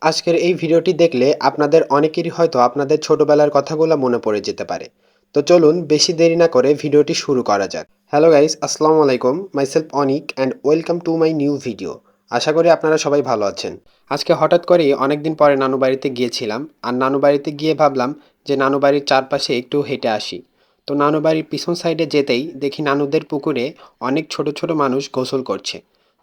আজকের এই ভিডিওটি দেখলে আপনাদের অনেকেরই হয়তো আপনাদের ছোটবেলার কথাগুলো মনে পড়ে যেতে পারে। তো চলুন বেশি দেরি না করে ভিডিওটি শুরু করা যাক। হ্যালো গাইস, আসসালামু আলাইকুম। Myself Anik and welcome to my new video. আশা করি আপনারা সবাই ভালো আছেন। আজকে হঠাৎ করেই অনেকদিন পরে নানু বাড়িতে গিয়েছিলাম, আর নানু বাড়িতে গিয়ে ভাবলাম যে নানু বাড়ির চারপাশে একটু হেঁটে আসি। তো নানু বাড়ির পিছন সাইডে যেতেই দেখি নানুদের পুকুরে অনেক ছোট ছোট মানুষ গোসল করছে।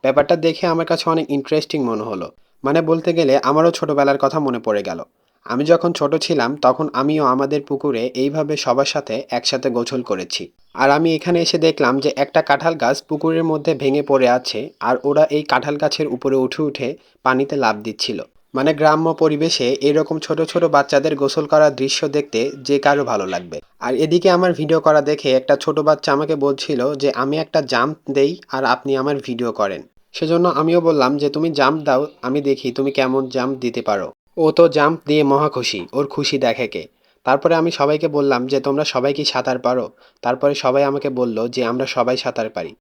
ব্যাপারটা দেখে আমার কাছে অনেক ইন্টারেস্টিং মনে হলো। মানে বলতে গেলে আমারও ছোটবেলার কথা মনে পড়ে গেল। আমি যখন ছোট ছিলাম তখন আমিও আমাদের পুকুরে এইভাবে সবার সাথে একসাথে গোসল করেছি। আর আমি এখানে এসে দেখলাম যে একটা কাঁঠাল গাছ পুকুরের মধ্যে ভেঙে পড়ে আছে, আর ওরা এই কাঁঠাল গাছের উপরে উঠে উঠে পানিতে লাফ দিচ্ছিল। মানে গ্রাম্য পরিবেশে এরকম ছোট ছোট বাচ্চাদের গোসল করার দৃশ্য দেখতে যে কারো ভালো লাগবে। আর এদিকে আমার ভিডিও করা দেখে একটা ছোট বাচ্চা আমাকে বলছিল যে আমি একটা জাম্প দেই আর আপনি আমার ভিডিও করেন। সেজন্য আমিও বললাম যে তুমি জাম্প দাও, আমি দেখি তুমি কেমন জাম্প দিতে পারো। ও তো জাম্প দিয়ে মহা খুশি, ওর খুশি দেখে কে। তারপরে আমি সবাইকে বললাম যে তোমরা সবাই কি সাঁতার পারো। তারপরে সবাই আমাকে বলল যে আমরা সবাই সাঁতার পারি।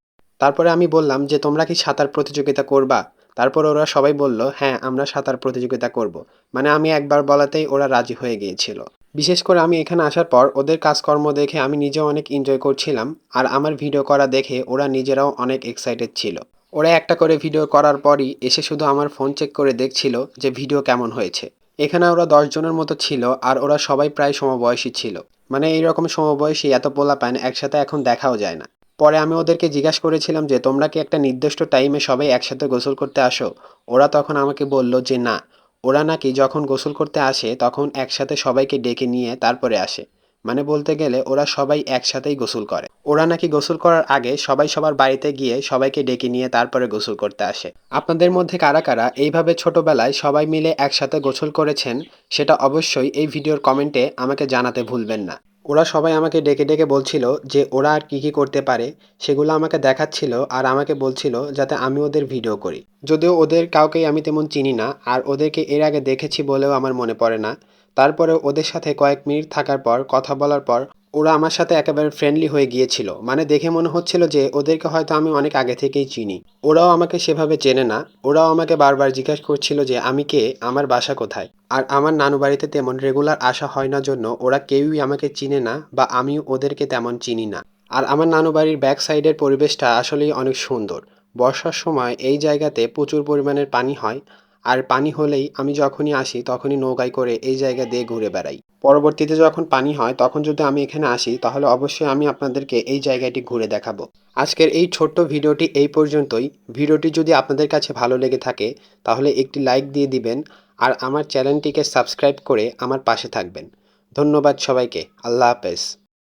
তারপরে আমি বললাম যে তোমরা কি সাঁতার প্রতিযোগিতা করবা। তারপর ওরা সবাই বলল হ্যাঁ আমরা সাঁতার প্রতিযোগিতা করব। মানে আমি একবার বলাতেই ওরা রাজি হয়ে গিয়েছিল। বিশেষ করে আমি এখানে আসার পর ওদের কাজকর্ম দেখে আমি নিজেও অনেক এনজয় করছিলাম, আর আমার ভিডিও করা দেখে ওরা নিজেরাও অনেক এক্সাইটেড ছিল। ওরা একটা করে ভিডিও করার পরই এসে শুধু আমার ফোন চেক করে দেখছিল যে ভিডিও কেমন হয়েছে। এখানে ওরা 10 জনের মতো ছিল, আর ওরা সবাই প্রায় সমবয়সী ছিল। মানে এইরকম সমবয়সী এত পোলাপান একসাথে এখন দেখাও যায় না। পরে আমি ওদেরকে জিজ্ঞাসা করেছিলাম যে তোমরা কি একটা নির্দিষ্ট টাইমে সবাই একসাথে গোসল করতে আসো। ওরা তখন আমাকে বলল যে না, ওরা নাকি যখন গোসল করতে আসে তখন একসাথে সবাইকে ডেকে নিয়ে তারপরে আসে। মানে বলতে গেলে ওরা সবাই একসাথেই গোসল করে। ওরা নাকি গোসল করার আগে সবাই সবার বাড়িতে গিয়ে সবাইকে ডেকে নিয়ে তারপরে গোসল করতে আসে। আপনাদের মধ্যে কারা কারা এইভাবে ছোটবেলায় সবাই মিলে একসাথে গোসল করেছেন, সেটা অবশ্যই এই ভিডিওর কমেন্টে আমাকে জানাতে ভুলবেন না। ওরা সবাই আমাকে ডেকে ডেকে বলছিল যে ওরা আর কী কী করতে পারে, সেগুলো আমাকে দেখাচ্ছিল আর আমাকে বলছিল যাতে আমি ওদের ভিডিও করি। যদিও ওদের কাউকেই আমি তেমন চিনি না, আর ওদেরকে এর আগে দেখেছি বলেও আমার মনে পড়ে না। তারপরে ওদের সাথে কয়েক মিনিট থাকার পর, কথা বলার পর ওরা আমার সাথে একেবারে ফ্রেন্ডলি হয়ে গিয়েছিল। মানে দেখে মনে হচ্ছিল যে ওদেরকে হয়তো আমি অনেক আগে থেকেই চিনি। ওরাও আমাকে সেভাবে চেনে না। ওরাও আমাকে বারবার জিজ্ঞাসা করছিল যে আমি কে, আমার বাসা কোথায়। আর আমার নানু বাড়িতে তেমন রেগুলার আসা হয় না জন্য ওরা কেউই আমাকে চিনে না, বা আমিও ওদেরকে তেমন চিনি না। আর আমার নানু বাড়ির ব্যাক সাইডের পরিবেশটা আসলেই অনেক সুন্দর। বর্ষার সময় এই জায়গাতে প্রচুর পরিমাণের পানি হয়, আর পানি হলেই আমি যখনই আসি তখনই নৌকায় করে এই জায়গা দিয়ে ঘুরে বেড়াই। পরবর্তীতে যখন পানি হয় তখন যদি আমি এখানে আসি তাহলে অবশ্যই আমি আপনাদেরকে এই জায়গাটি ঘুরে দেখাবো। আজকের এই ছোট্ট ভিডিওটি এই পর্যন্তই। ভিডিওটি যদি আপনাদের কাছে ভালো লেগে থাকে তাহলে একটি লাইক দিয়ে দিবেন, আর আমার চ্যানেলটিকে সাবস্ক্রাইব করে আমার পাশে থাকবেন। ধন্যবাদ সবাইকে। আল্লাহ হাফেজ।